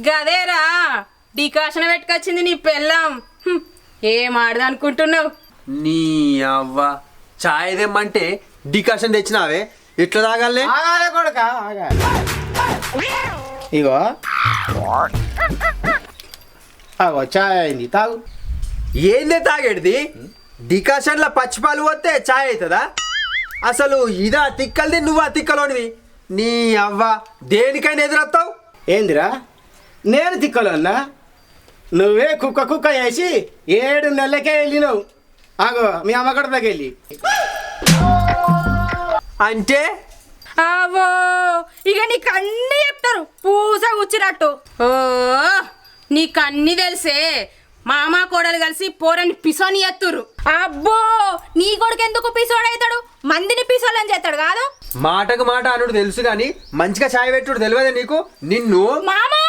గదేరా decoction పెట్టుకొచ్చింది నీ పెళ్ళాం. ఏం ఆడదనుకుంటున్నావు? నీ అవ్వ చాయ్ తెమ్మంటే డికాషన్ తెచ్చినావే, ఎట్లా తాగాలే? ఆగాలే కొడుక ఇగో అగో చాయ్ అయింది తాగు. ఏందే తాగేడిది? డికాషన్ల పచ్చిపాలు పోతే చాయ్ అవుతుందా? అసలు ఇదా తిక్కలది, నువ్వా తిక్కలోనివి? నీ అవ్వ దేనికైనా ఎదురొస్తావు? ఏందిరా నేను తిక్కలోన్నా? నువ్వే కుక్క వేసి 7 నెలలకే వెళ్ళినావు. ఆగో మీ అమ్మగడ దగ్గర వెళ్ళి అంటే అవో ఇక నీకు అన్ని చెప్తారు పూస కూర్చున్నట్టు. ఓ నీకు అన్ని తెలిసే మామ కోడలు కలిసి పోరని పిసోని ఎత్తురు. అబ్బో నీ కొడుకు ఎందుకు పిసోడవుతాడు? మందిని పిసోలని చేస్తాడు కాదు. మాటకు మాట అనుడు తెలుసు గాని మంచిగా చాయ్ పెట్టుడు తెలియదే నీకు? నిన్ను మామా